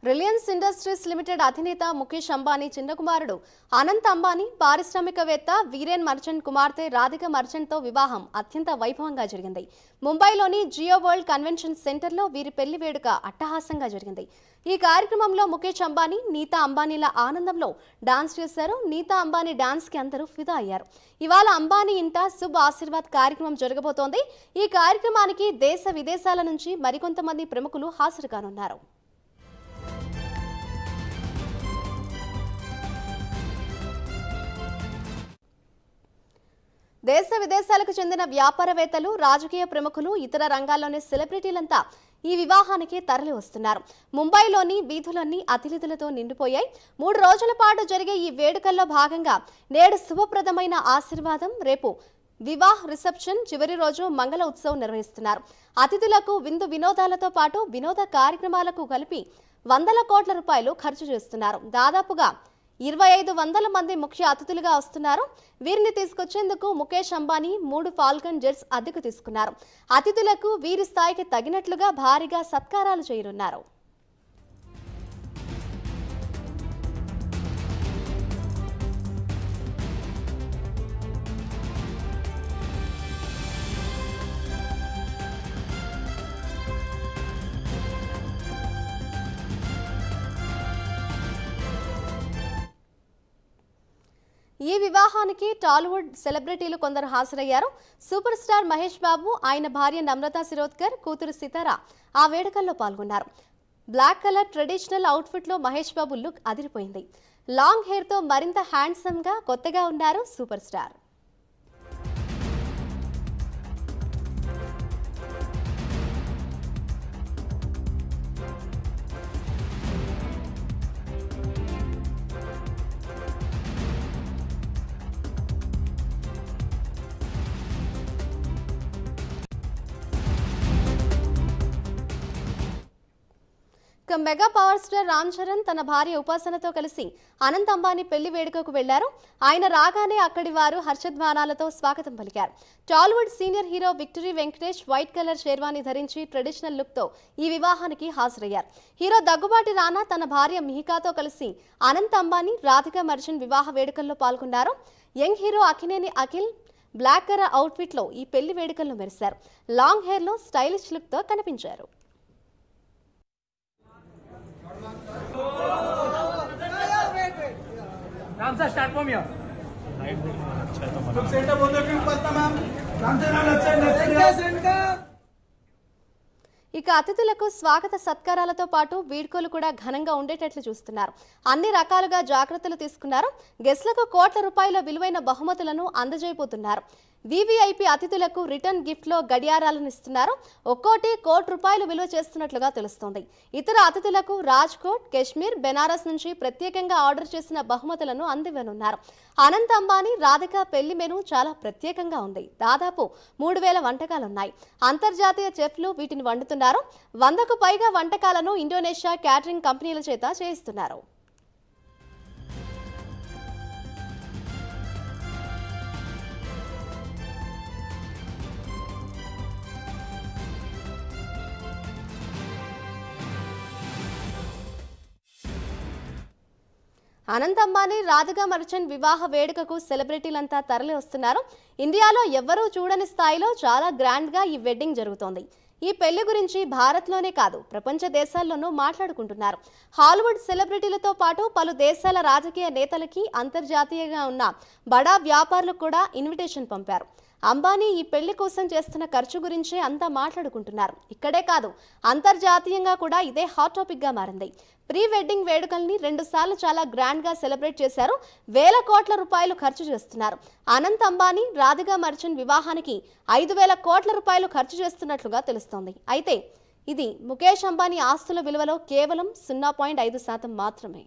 Reliance industries limited అధినేత ముఖేష్ అంబానీ చిన్న కుమారుడు అనంత్ అంబానీ పారిశ్రామికవేత్త వీరేన్ మర్చెంట్ కుమార్తె రాధిక మర్చెంట్తో వివాహం అత్యంత వైభవంగా జరిగింది. ముంబైలోని జియో వరల్డ్ కన్వెన్షన్ సెంటర్లో వీరి పెళ్లి వేడుక అట్టహాసంగా జరిగింది. ఈ కార్యక్రమంలో ముఖేష్ అంబానీ, నీతా అంబానీల ఆనందంలో డాన్స్ చేశారు. నీతా అంబానీ డాన్స్ కి అందరూ ఫిదా అయ్యారు. ఇవాళ అంబానీ ఇంట శుభ ఆశీర్వాద్ కార్యక్రమం జరగబోతోంది. ఈ కార్యక్రమానికి దేశ విదేశాల నుంచి మరికొంతమంది ప్రముఖులు హాజరు కానున్నారు. దేశ విదేశాలకు చెందిన వ్యాపారవేత్తలు, రాజకీయ ప్రముఖులు, ఇతర రంగాల్లోని సెలబ్రిటీలంతా ఈ వివాహానికి తరలి వస్తున్నారు. ముంబైలోని వీధులన్నీ అతిథులతో నిండిపోయాయి. 3 రోజుల పాటు జరిగే ఈ వేడుకల్లో భాగంగా నేడు శుభప్రదమైన ఆశీర్వాదం, రేపు వివాహ్ రిసెప్షన్, చివరి రోజు మంగళ ఉత్సవం నిర్వహిస్తున్నారు. అతిథులకు విందు వినోదాలతో పాటు వినోద కార్యక్రమాలకు కలిపి వందల కోట్ల రూపాయలు ఖర్చు చేస్తున్నారు. దాదాపుగా 2500 మంది ముఖ్య అతిథులుగా వస్తున్నారు. వీరిని తీసుకొచ్చేందుకు ముఖేష్ అంబానీ 3 ఫాల్కన్ జెట్స్ అద్దెకు తీసుకున్నారు. అతిథులకు వీరి స్థాయికి తగినట్లుగా భారీగా సత్కారాలు చేయనున్నారు. ఈ వివాహానికి టాలీవుడ్ సెలబ్రిటీలు కొందరు హాజరయ్యారు. సూపర్ స్టార్ మహేష్ బాబు, ఆయన భార్య నమ్రతా శిరోద్కర్, కూతురు సితార ఆ వేడుకల్లో పాల్గొన్నారు. బ్లాక్ కలర్ ట్రెడిషనల్ అవుట్ఫిట్ లో మహేష్ బాబు లుక్ అదిరిపోయింది. లాంగ్ హెయిర్ తో మరింత హ్యాండ్సమ్ గా కొత్తగా ఉన్నారు super star. Mega power star Ram Charan తన భార్య ఉపాసనతో కలిసి అనంత్ అంబానీ పెళ్లి వేడుకకు వెళ్లారు. ఆయన రాగానే అక్కడి వారు హర్షధ్వానాలతో స్వాగతం పలికారు. Tollywood senior hero victory Venkatesh white colour sherwani ధరించి ట్రెడిషనల్ లుక్ తో ఈ వివాహానికి హాజరయ్యారు. హీరో దగ్గుబాటి రానా తన భార్య మిహికాతో కలిసి అనంత్ అంబానీ, రాధిక మర్చెంట్ వివాహ వేడుకల్లో పాల్గొన్నారు. Young hero Akkineni Akhil black colour outfit లో ఈ పెళ్లి వేడుకల్లో మెరిశారు. లాంగ్ హెయిర్ లో స్టైలిష్ లుక్ తో కనిపించారు. Ram sir start from here सब सेंटर बोल दो फिर पता मैम राम सर सेंटर ఇక అతిథులకు స్వాగత సత్కారాలతో పాటు వీడ్కోలు కూడా ఘనంగా ఉండేటట్లు చూస్తున్నారు. అన్ని రకాలుగా జాగ్రత్తలు తీసుకున్నారు. గెస్ట్లకు కోట్ల రూపాయల విలువైన బహుమతులను అందజేయబోతున్నారు. వివిఐపి అతిథులకు రిటర్న్ గిఫ్ట్ లో గడియారాలను ఇస్తున్నారు. ఒక్కోటి ₹1,00,00,000 విలువ చేస్తున్నట్లుగా తెలుస్తోంది. ఇతర అతిథులకు రాజ్కోట్, కాశ్మీర్, బెనారస్ నుంచి ప్రత్యేకంగా ఆర్డర్ చేసిన బహుమతులను అందివ్వనున్నారు. అనంత్ అంబానీ, రాధిక పెళ్లి మెనూ చాలా ప్రత్యేకంగా ఉంది. దాదాపు 3000 వంటకాలున్నాయి. అంతర్జాతీయ చెఫ్లు వీటిని వండుతున్నారు. 100కు పైగా వంటకాలను ఇండోనేషియా క్యాటరింగ్ కంపెనీల చేత చేయిస్తున్నారు. అనంత్ అంబానీ, రాధిక మర్చెంట్ వివాహ వేడుకకు సెలబ్రిటీలంతా తరలి వస్తున్నారు. ఇండియాలో ఎవ్వరూ చూడని స్థాయిలో చాలా గ్రాండ్ గా ఈ వెడ్డింగ్ జరుగుతోంది. ఈ పెళ్లి గురించి భారత్లోనే కాదు, ప్రపంచ దేశాల్లోనూ మాట్లాడుకుంటున్నారు. హాలీవుడ్ సెలబ్రిటీలతో పాటు పలు దేశాల రాజకీయ నేతలకి, అంతర్జాతీయంగా ఉన్న బడా వ్యాపారులకు కూడా ఇన్విటేషన్ పంపారు. అంబానీ ఈ పెళ్లి కోసం చేస్తున్న ఖర్చు గురించే అంతా మాట్లాడుకుంటున్నారు. ఇక్కడే కాదు, అంతర్జాతీయంగా కూడా ఇదే హాట్ టాపిక్ గా మారింది. ప్రీ వెడ్డింగ్ వేడుకల్ని 2 సార్లు చాలా గ్రాండ్ గా సెలబ్రేట్ చేశారు. వేల కోట్ల రూపాయలు ఖర్చు చేస్తున్నారు. అనంత్ అంబానీ, రాధిక మర్చెంట్ వివాహానికి 5,000 కోట్ల రూపాయలు ఖర్చు చేస్తున్నట్లుగా తెలుస్తోంది. అయితే ఇది ముఖేష్ అంబానీ ఆస్తుల విలువలో కేవలం 0.5% మాత్రమే.